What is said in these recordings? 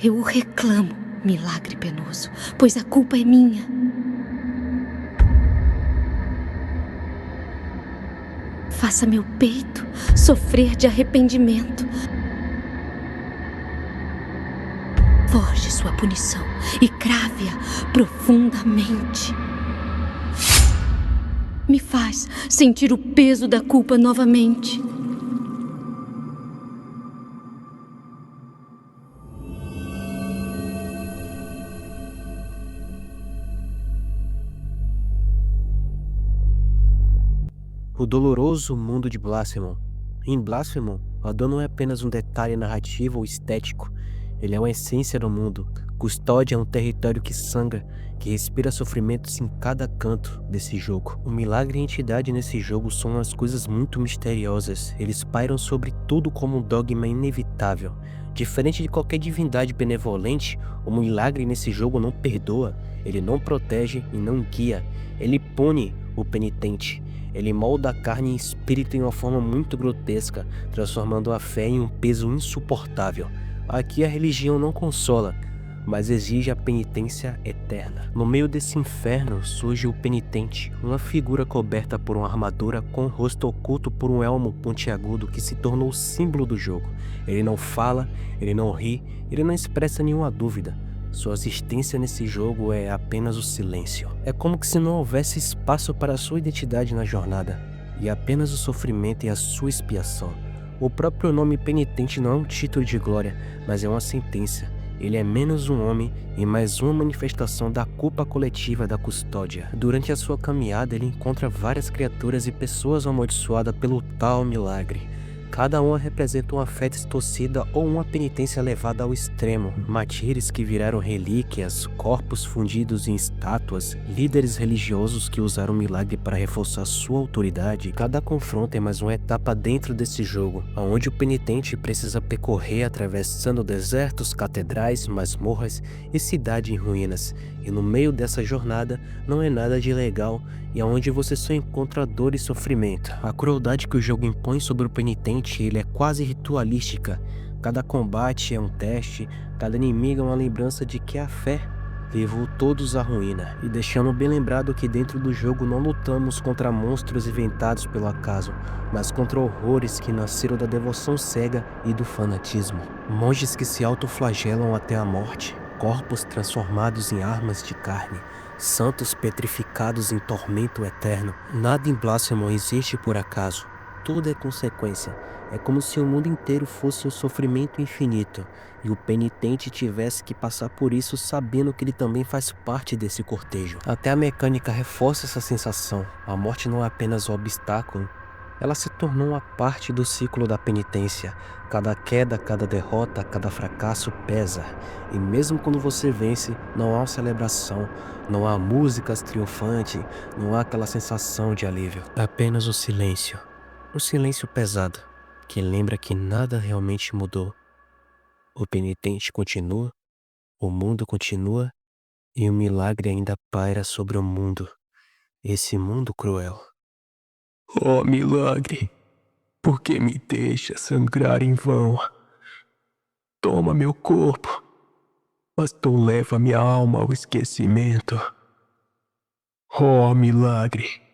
Eu o reclamo, milagre penoso, pois a culpa é minha. Faça meu peito sofrer de arrependimento. Forje sua punição e crave-a profundamente. Me faz sentir o peso da culpa novamente. O doloroso mundo de Blasphemon. Em Blasphemon, a dor não é apenas um detalhe narrativo ou estético, ele é uma essência do mundo. Custódia é um território que sangra, que respira sofrimentos em cada canto desse jogo. O milagre e a entidade nesse jogo são umas coisas muito misteriosas, eles pairam sobre tudo como um dogma inevitável. Diferente de qualquer divindade benevolente, o milagre nesse jogo não perdoa, ele não protege e não guia, ele pune o penitente. Ele molda a carne e espírito em uma forma muito grotesca, transformando a fé em um peso insuportável. Aqui a religião não consola, mas exige a penitência eterna. No meio desse inferno surge o penitente, uma figura coberta por uma armadura com o rosto oculto por um elmo pontiagudo que se tornou o símbolo do jogo. Ele não fala, ele não ri, ele não expressa nenhuma dúvida. Sua existência nesse jogo é apenas o silêncio. É como que se não houvesse espaço para a sua identidade na jornada, e apenas o sofrimento e a sua expiação. O próprio nome penitente não é um título de glória, mas é uma sentença. Ele é menos um homem e mais uma manifestação da culpa coletiva da Custódia. Durante a sua caminhada, ele encontra várias criaturas e pessoas amaldiçoadas pelo tal milagre. Cada uma representa uma fé distorcida ou uma penitência levada ao extremo. Mártires que viraram relíquias, corpos fundidos em estátuas, líderes religiosos que usaram o milagre para reforçar sua autoridade. Cada confronto é mais uma etapa dentro desse jogo, onde o penitente precisa percorrer atravessando desertos, catedrais, masmorras e cidades em ruínas. E no meio dessa jornada não é nada de legal e é onde você só encontra dor e sofrimento. A crueldade que o jogo impõe sobre o penitente, ele é quase ritualística. Cada combate é um teste, cada inimigo é uma lembrança de que a fé levou todos à ruína. E deixando bem lembrado que dentro do jogo não lutamos contra monstros inventados pelo acaso, mas contra horrores que nasceram da devoção cega e do fanatismo. Monges que se autoflagelam até a morte, corpos transformados em armas de carne, santos petrificados em tormento eterno. Nada em Blasphemon existe por acaso, tudo é consequência. É como se o mundo inteiro fosse um sofrimento infinito, e o penitente tivesse que passar por isso sabendo que ele também faz parte desse cortejo. Até a mecânica reforça essa sensação. A morte não é apenas um obstáculo, ela se tornou uma parte do ciclo da penitência. Cada queda, cada derrota, cada fracasso pesa. E mesmo quando você vence, não há celebração, não há músicas triunfantes, não há aquela sensação de alívio. É apenas o silêncio. Um silêncio pesado, que lembra que nada realmente mudou. O penitente continua, o mundo continua, e o milagre ainda paira sobre o mundo. Esse mundo cruel. Oh, milagre, por que me deixa sangrar em vão? Toma meu corpo, mas tu leva minha alma ao esquecimento. Oh, milagre.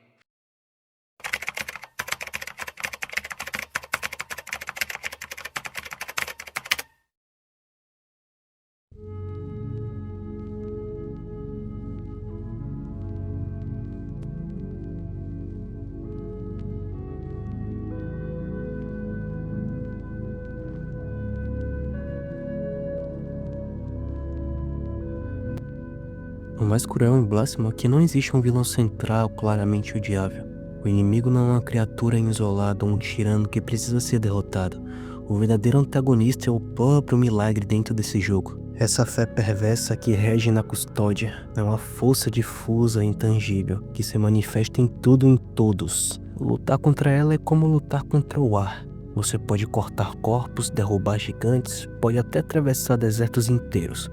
O mais cruel em Blasphemon é que não existe um vilão central claramente odiável. O inimigo não é uma criatura isolada ou um tirano que precisa ser derrotado. O verdadeiro antagonista é o próprio milagre dentro desse jogo. Essa fé perversa que rege na Custódia é uma força difusa e intangível que se manifesta em tudo e em todos. Lutar contra ela é como lutar contra o ar. Você pode cortar corpos, derrubar gigantes, pode até atravessar desertos inteiros.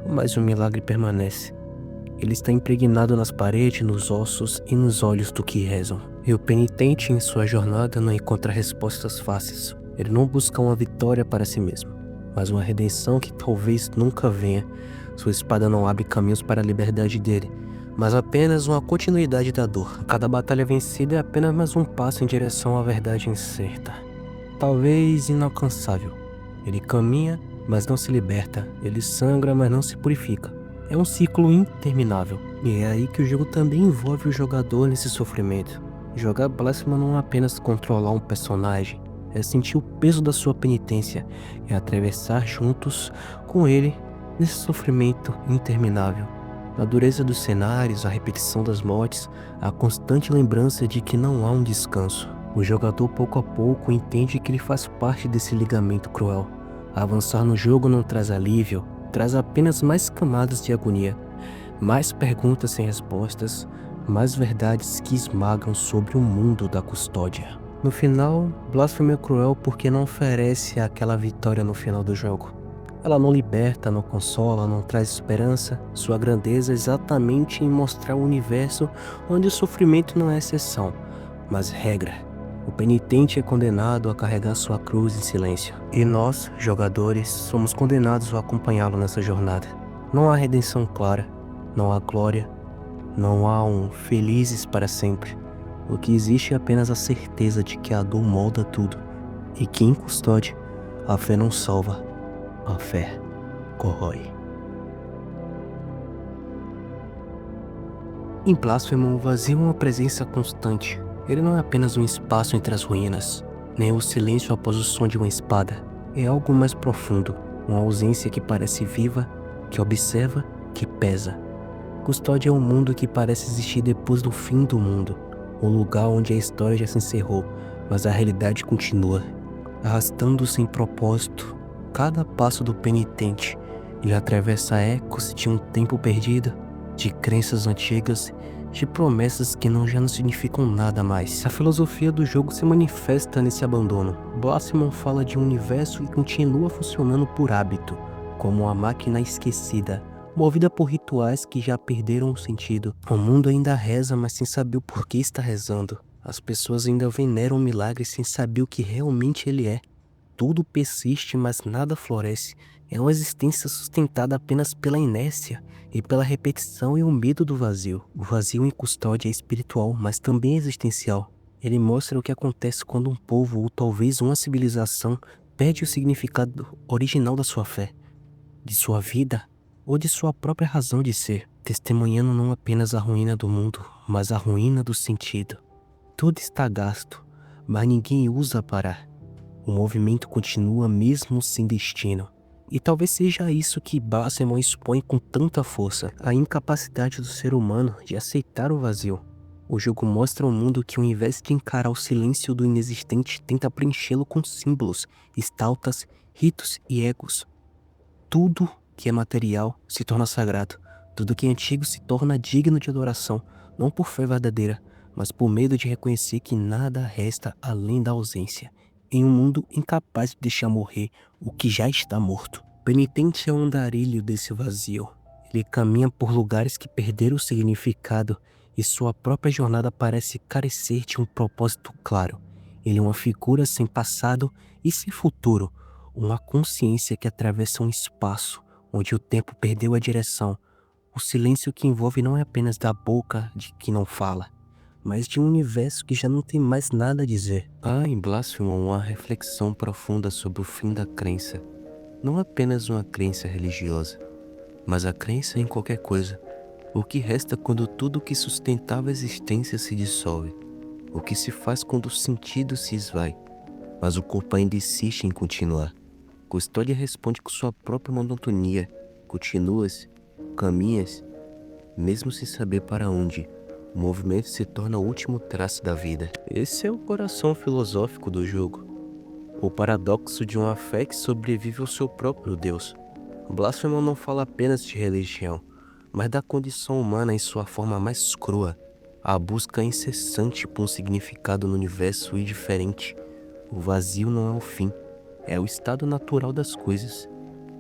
Mas o milagre permanece. Ele está impregnado nas paredes, nos ossos e nos olhos do que rezam. E o penitente em sua jornada não encontra respostas fáceis. Ele não busca uma vitória para si mesmo. mas uma redenção que talvez nunca venha. Sua espada não abre caminhos para a liberdade dele, mas apenas uma continuidade da dor. Cada batalha vencida é apenas mais um passo em direção à verdade incerta, talvez inalcançável. Ele caminha, mas não se liberta. Ele sangra, mas não se purifica. É um ciclo interminável. E é aí que o jogo também envolve o jogador nesse sofrimento. Jogar Blasphemous não é apenas controlar um personagem, é sentir o peso da sua penitência e atravessar juntos com ele nesse sofrimento interminável. A dureza dos cenários, a repetição das mortes, a constante lembrança de que não há um descanso. O jogador pouco a pouco entende que ele faz parte desse ligamento cruel. Avançar no jogo não traz alívio, traz apenas mais camadas de agonia, mais perguntas sem respostas, mais verdades que esmagam sobre o mundo da custódia. No final, Blasphemous é cruel porque não oferece aquela vitória no final do jogo. Ela não liberta, não consola, não traz esperança. Sua grandeza é exatamente em mostrar um universo onde o sofrimento não é exceção, mas regra. O penitente é condenado a carregar sua cruz em silêncio. E nós, jogadores, somos condenados a acompanhá-lo nessa jornada. Não há redenção clara, não há glória, não há um felizes para sempre. O que existe é apenas a certeza de que a dor molda tudo e que em custódia a fé não salva, a fé corrói. Em Blasphemous, o vazio é uma presença constante. Ele não é apenas um espaço entre as ruínas, nem o silêncio após o som de uma espada. É algo mais profundo, uma ausência que parece viva, que observa, que pesa. Custódia é um mundo que parece existir depois do fim do mundo, um lugar onde a história já se encerrou, mas a realidade continua, arrastando sem propósito cada passo do penitente. Ele atravessa ecos de um tempo perdido, de crenças antigas, de promessas que já não significam nada mais. A filosofia do jogo se manifesta nesse abandono. Blasphemous fala de um universo que continua funcionando por hábito, como uma máquina esquecida, movida por rituais que já perderam o sentido. O mundo ainda reza, mas sem saber o porquê está rezando. As pessoas ainda veneram o milagre sem saber o que realmente ele é. Tudo persiste, mas nada floresce. É uma existência sustentada apenas pela inércia e pela repetição e o medo do vazio. O vazio em Custódia é espiritual, mas também é existencial. Ele mostra o que acontece quando um povo ou talvez uma civilização perde o significado original da sua fé, de sua vida ou de sua própria razão de ser, testemunhando não apenas a ruína do mundo, mas a ruína do sentido. Tudo está gasto, mas ninguém usa parar. O movimento continua mesmo sem destino. E talvez seja isso que Blasphemous expõe com tanta força, a incapacidade do ser humano de aceitar o vazio. O jogo mostra ao mundo que ao invés de encarar o silêncio do inexistente, tenta preenchê-lo com símbolos, estátuas, ritos e egos. Tudo que é material se torna sagrado. Tudo que é antigo se torna digno de adoração, não por fé verdadeira, mas por medo de reconhecer que nada resta além da ausência. Em um mundo incapaz de deixar morrer o que já está morto. O penitente é um andarilho desse vazio. Ele caminha por lugares que perderam o significado e sua própria jornada parece carecer de um propósito claro. Ele é uma figura sem passado e sem futuro, uma consciência que atravessa um espaço onde o tempo perdeu a direção. O silêncio que envolve não é apenas da boca de quem não fala, mas de um universo que já não tem mais nada a dizer. Há em Blasphemous uma reflexão profunda sobre o fim da crença. Não apenas uma crença religiosa, mas a crença em qualquer coisa. O que resta quando tudo que sustentava a existência se dissolve? O que se faz quando o sentido se esvai, mas o corpo ainda insiste em continuar? Custódia responde com sua própria monotonia. Continuas, caminhas, mesmo sem saber para onde. O movimento se torna o último traço da vida. Esse é o coração filosófico do jogo. O paradoxo de uma fé que sobrevive ao seu próprio Deus. Blasphemous não fala apenas de religião, mas da condição humana em sua forma mais crua. A busca incessante por um significado no universo indiferente. O vazio não é o fim, é o estado natural das coisas.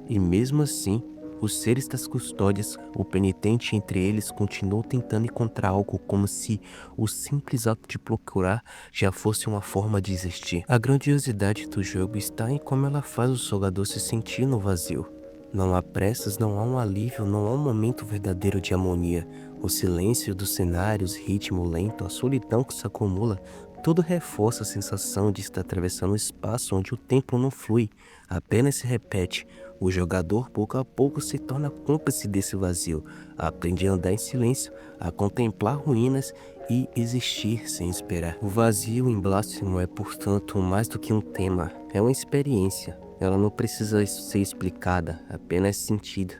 E mesmo assim, Os seres das custódias, o penitente entre eles continuou tentando encontrar algo como se o simples ato de procurar já fosse uma forma de existir. A grandiosidade do jogo está em como ela faz o jogador se sentir no vazio. Não há pressas, não há um alívio, não há um momento verdadeiro de harmonia. O silêncio dos cenários, ritmo lento, a solidão que se acumula, tudo reforça a sensação de estar atravessando um espaço onde o tempo não flui, apenas se repete. O jogador, pouco a pouco, se torna cúmplice desse vazio, aprende a andar em silêncio, a contemplar ruínas e existir sem esperar. O vazio em Blasphemous é, portanto, mais do que um tema, é uma experiência. Ela não precisa ser explicada, apenas sentida.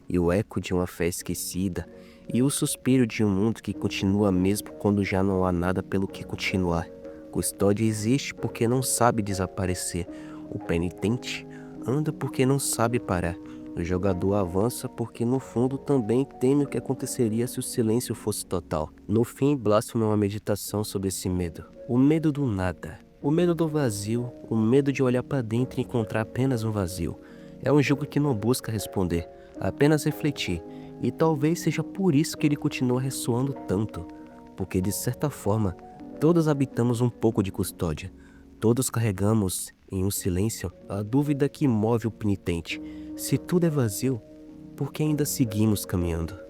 E o eco de uma fé esquecida, e o suspiro de um mundo que continua mesmo quando já não há nada pelo que continuar. Custódia existe porque não sabe desaparecer. O penitente anda porque não sabe parar. O jogador avança porque no fundo também teme o que aconteceria se o silêncio fosse total. No fim, Blasphemous é uma meditação sobre esse medo. O medo do nada. O medo do vazio. O medo de olhar para dentro e encontrar apenas um vazio. É um jogo que não busca responder, apenas refletir. E talvez seja por isso que ele continua ressoando tanto. Porque de certa forma, todos habitamos um pouco de custódia. Todos carregamos, em um silêncio, a dúvida que move o penitente. Se tudo é vazio, por que ainda seguimos caminhando?